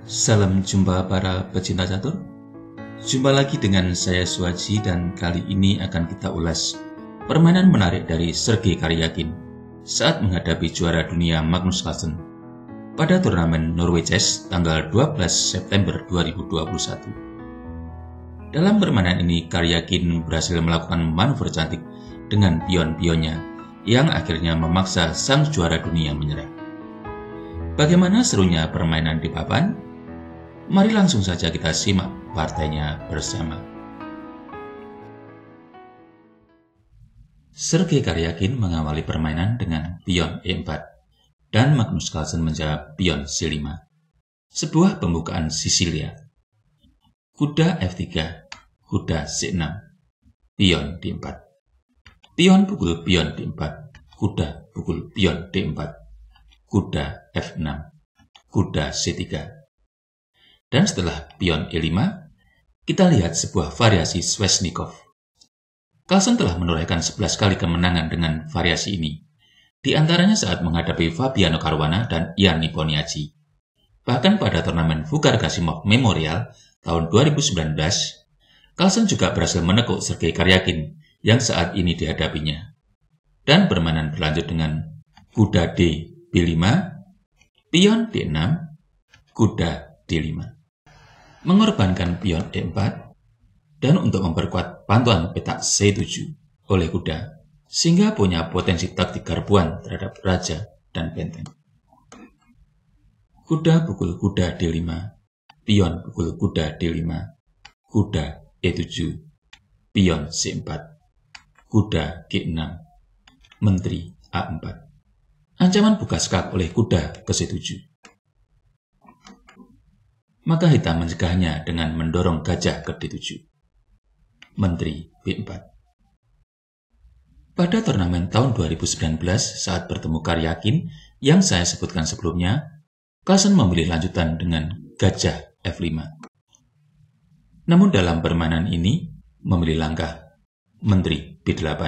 Salam jumpa para pecinta catur. Jumpa lagi dengan saya Suwaji dan kali ini akan kita ulas permainan menarik dari Sergei Karyakin saat menghadapi juara dunia Magnus Carlsen pada turnamen Norway Chess tanggal 12 September 2021. Dalam permainan ini Karyakin berhasil melakukan manuver cantik dengan pion-pionnya yang akhirnya memaksa sang juara dunia menyerah. Bagaimana serunya permainan di papan? Mari langsung saja kita simak partainya bersama. Sergei Karyakin mengawali permainan dengan pion E4 dan Magnus Carlsen menjawab pion C5. Sebuah pembukaan Sisilia. Kuda F3, kuda C6, pion D4. Pion pukul pion D4, kuda pukul pion D4, kuda F6, kuda C3. Dan setelah pion E5, kita lihat sebuah variasi Sveshnikov. Carlsen telah menorehkan 11 kali kemenangan dengan variasi ini, di antaranya saat menghadapi Fabiano Caruana dan Ian Nepomniachtchi. Bahkan pada turnamen Fukar Gazimov Memorial tahun 2019, Carlsen juga berhasil menekuk Sergei Karyakin yang saat ini dihadapinya. Dan permainan berlanjut dengan kuda D B5, pion D6, kuda D5. Mengorbankan pion E4 dan untuk memperkuat bantuan petak C7 oleh kuda sehingga punya potensi taktik garbuan terhadap raja dan benteng. Kuda pukul kuda D5, pion pukul kuda D5, kuda E7, pion C4, kuda G6, menteri A4. Ancaman buka skak oleh kuda ke C7. Maka hitam mencegahnya dengan mendorong gajah ke D7. Menteri B4. Pada turnamen tahun 2019 saat bertemu Karyakin yang saya sebutkan sebelumnya, Carlsen memilih lanjutan dengan gajah F5. Namun dalam permainan ini memilih langkah Menteri B8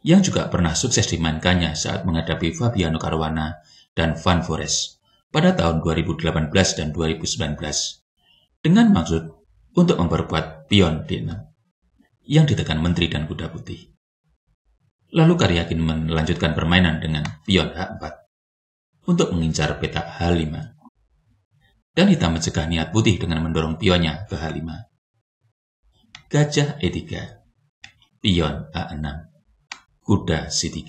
yang juga pernah sukses dimainkannya saat menghadapi Fabiano Caruana dan Van Foreest pada tahun 2018 dan 2019 dengan maksud untuk memperkuat pion D6 yang ditekan menteri dan kuda putih. Lalu Karyakin melanjutkan permainan dengan pion H4 untuk mengincar petak H5 dan hitam mencegah niat putih dengan mendorong pionnya ke H5. Gajah E3, pion A6, kuda C3,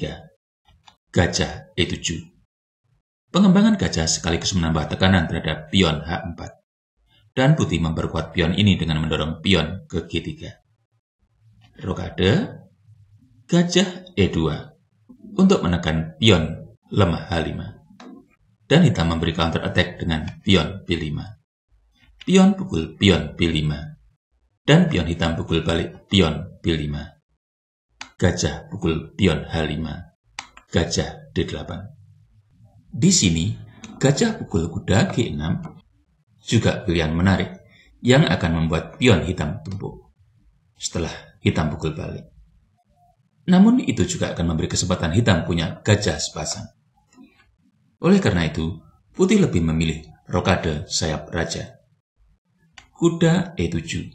gajah E7. Pengembangan gajah sekaligus menambah tekanan terhadap pion H4. Dan putih memperkuat pion ini dengan mendorong pion ke G3. Rokade, gajah E2 untuk menekan pion lemah H5. Dan hitam memberi counter attack dengan pion B5. Pion pukul pion B5. Dan pion hitam pukul balik pion B5. Gajah pukul pion H5. Gajah D8. Di sini, gajah pukul kuda G6 juga pilihan menarik yang akan membuat pion hitam tumpuk setelah hitam pukul balik. Namun itu juga akan memberi kesempatan hitam punya gajah sepasang. Oleh karena itu, putih lebih memilih rokade sayap raja. Kuda E7,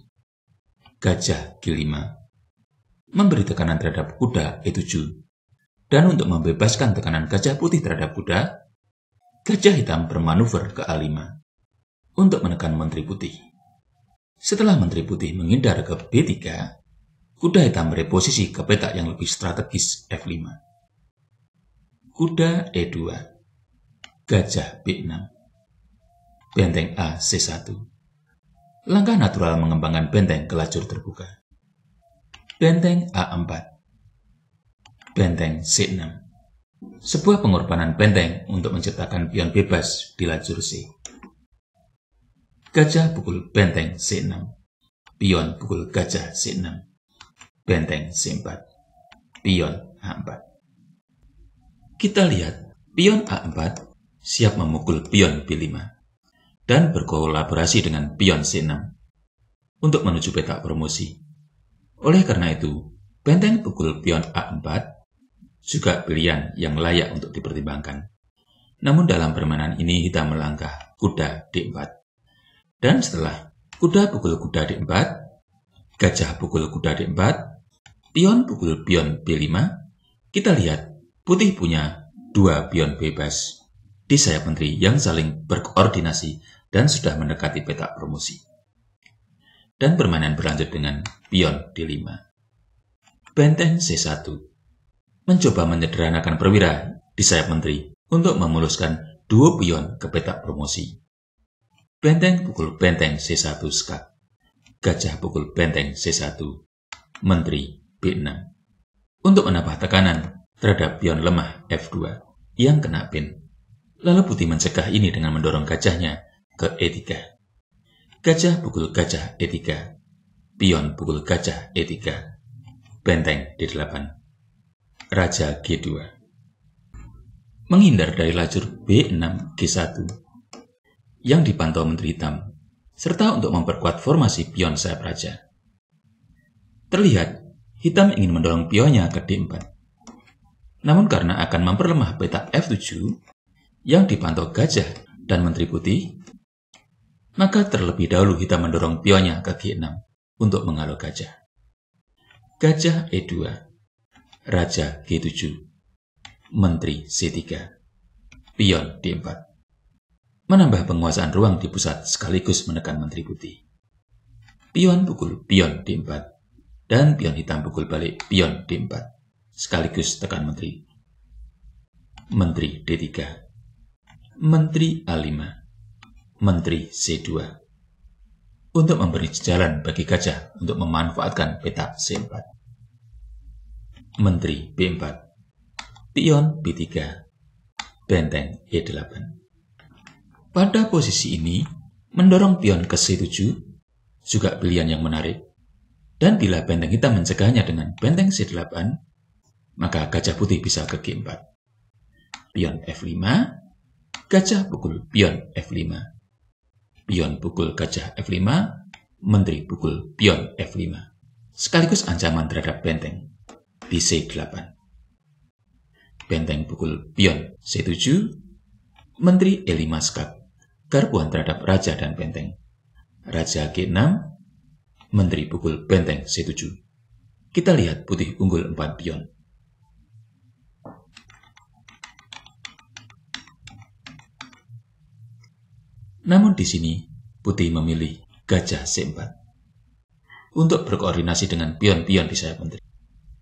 gajah G5, memberi tekanan terhadap kuda E7. Dan untuk membebaskan tekanan gajah putih terhadap kuda, gajah hitam bermanuver ke A5 untuk menekan menteri putih. Setelah menteri putih menghindar ke B3, kuda hitam bereposisi ke petak yang lebih strategis F5. Kuda E2, gajah B6, benteng A C1. Langkah natural mengembangkan benteng ke lajur terbuka. Benteng A4, benteng C6. Sebuah pengorbanan benteng untuk menciptakan pion bebas di lajur C. Gajah pukul benteng C6. Pion pukul gajah C6. Benteng C4. Pion A4. Kita lihat pion A4 siap memukul pion B5 dan berkolaborasi dengan pion C6 untuk menuju petak promosi. Oleh karena itu, benteng pukul pion A4 juga pilihan yang layak untuk dipertimbangkan. Namun dalam permainan ini hitam melangkah kuda D4 Dan setelah kuda pukul kuda D4, gajah pukul kuda D4, pion pukul pion B5, kita lihat putih punya 2 pion bebas di sayap menteri yang saling berkoordinasi dan sudah mendekati petak promosi. Dan permainan berlanjut dengan pion D5. Benteng C1 mencoba menyederhanakan perwira di sayap menteri untuk memuluskan 2 pion ke petak promosi. Benteng pukul benteng C1 skak. Gajah pukul benteng C1, menteri B6. Untuk menambah tekanan terhadap pion lemah F2 yang kena pin. Lalu putih mencegah ini dengan mendorong gajahnya ke E3. Gajah pukul gajah E3, pion pukul gajah E3, benteng D8, raja G2. Menghindar dari lajur B6 G1 yang dipantau menteri hitam, serta untuk memperkuat formasi pion sayap raja. Terlihat hitam ingin mendorong pionnya ke D4. Namun karena akan memperlemah petak F7 yang dipantau gajah dan menteri putih, maka terlebih dahulu hitam mendorong pionnya ke G6 untuk menghalau gajah. Gajah E2, raja G7, menteri C3, pion D4. Menambah penguasaan ruang di pusat sekaligus menekan menteri putih. Pion pukul pion D4, dan pion hitam pukul balik pion D4, sekaligus tekan menteri. Menteri D3, menteri A5, menteri C2, untuk memberi jalan bagi gajah untuk memanfaatkan petak C4. Menteri B4, pion B3, benteng E8. Pada posisi ini, mendorong pion ke C7 juga pilihan yang menarik. Dan bila benteng hitam mencegahnya dengan benteng C8, maka gajah putih bisa ke G4. Pion F5, gajah pukul pion F5. Pion pukul gajah F5, menteri pukul pion F5, sekaligus ancaman terhadap benteng di C8. Benteng pukul pion C7, menteri E5 skak, garpuan terhadap raja dan benteng. Raja G6, menteri pukul benteng C7. Kita lihat putih unggul 4 pion. Namun di sini, putih memilih gajah C4 untuk berkoordinasi dengan pion-pion di sayap menteri.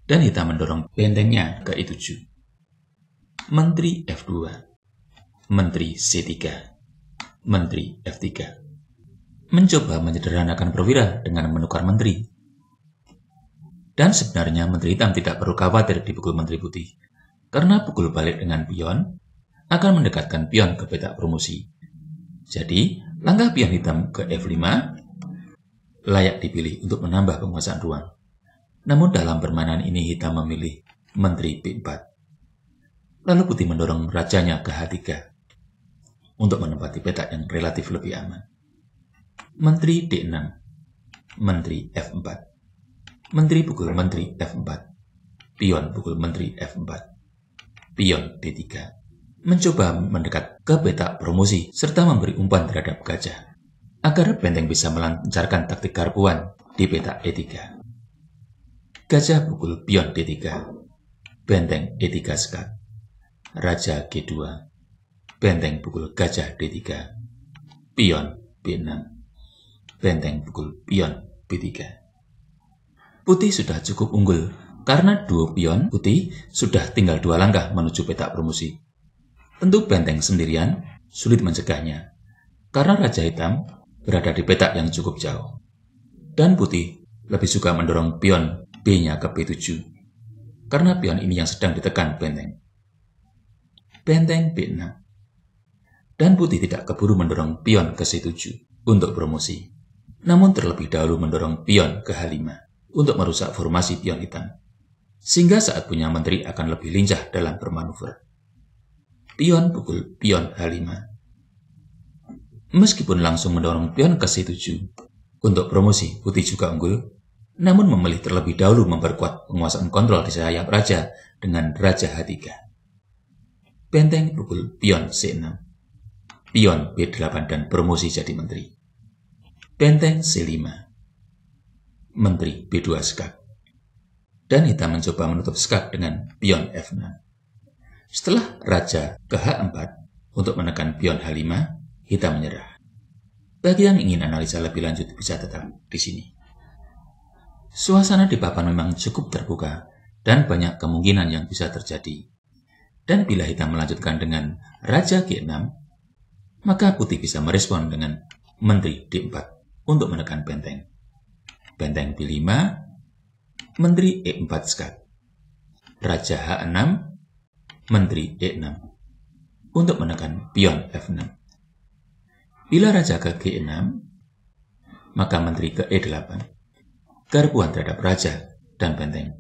Dan hitam mendorong bentengnya ke E7. Menteri F2, menteri C3, menteri F3. Mencoba menyederhanakan perwira dengan menukar menteri. Dan sebenarnya menteri hitam tidak perlu khawatir dipukul menteri putih, karena pukul balik dengan pion akan mendekatkan pion ke petak promosi. Jadi, langkah pion hitam ke F5 layak dipilih untuk menambah penguasaan ruang. Namun dalam permainan ini hitam memilih menteri B4. Lalu putih mendorong rajanya ke H3 untuk menempati petak yang relatif lebih aman. Menteri D6, menteri F4, menteri pukul menteri F4, pion pukul menteri F4, pion D3. Mencoba mendekat ke petak promosi serta memberi umpan terhadap gajah agar benteng bisa melancarkan taktik garpuan di petak E3. Gajah pukul pion D3, benteng E3 skak, raja G2, benteng pukul gajah D3, pion B6, benteng pukul pion B3. Putih sudah cukup unggul karena 2 pion putih sudah tinggal 2 langkah menuju petak promosi. Tentu benteng sendirian sulit mencegahnya, karena raja hitam berada di petak yang cukup jauh. Dan putih lebih suka mendorong pion B-nya ke B7, karena pion ini yang sedang ditekan benteng. Benteng B6. Dan putih tidak keburu mendorong pion ke C7 untuk promosi, namun terlebih dahulu mendorong pion ke H5 untuk merusak formasi pion hitam, sehingga saat punya menteri akan lebih lincah dalam bermanuver. Pion pukul pion H5. Meskipun langsung mendorong pion ke C7 untuk promosi, putih juga unggul, namun memilih terlebih dahulu memperkuat penguasaan kontrol di sayap raja dengan raja H3. Benteng pukul pion C6, pion B8 dan promosi jadi menteri. benteng C5, menteri B2 skak. Dan hitam mencoba menutup skak dengan pion F6. Setelah raja ke H4 untuk menekan pion H5, hitam menyerah. Bagi yang ingin analisa lebih lanjut bisa tetap di sini. Suasana di papan memang cukup terbuka dan banyak kemungkinan yang bisa terjadi. Dan bila hitam melanjutkan dengan raja G6, maka putih bisa merespon dengan menteri D4 untuk menekan benteng. Benteng B5, menteri E4 skak. Raja H6, menteri E6 untuk menekan pion F6. Bila raja ke G6, maka menteri ke E8, garpuan terhadap raja dan benteng.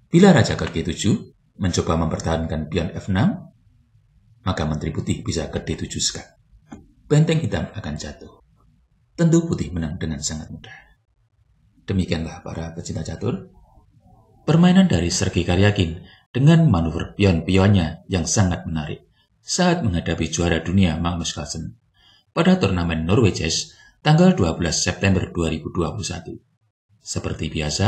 Bila raja ke G7, mencoba mempertahankan pion F6, maka menteri putih bisa ke D7 skak. Benteng hitam akan jatuh. Tentu putih menang dengan sangat mudah. Demikianlah para pecinta catur, permainan dari Sergei Karyakin dengan manuver pion-pionnya yang sangat menarik saat menghadapi juara dunia Magnus Carlsen pada turnamen Norwegian tanggal 12 September 2021. Seperti biasa,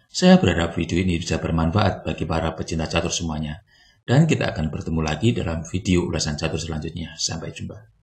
saya berharap video ini bisa bermanfaat bagi para pecinta catur semuanya, dan kita akan bertemu lagi dalam video ulasan catur selanjutnya. Sampai jumpa.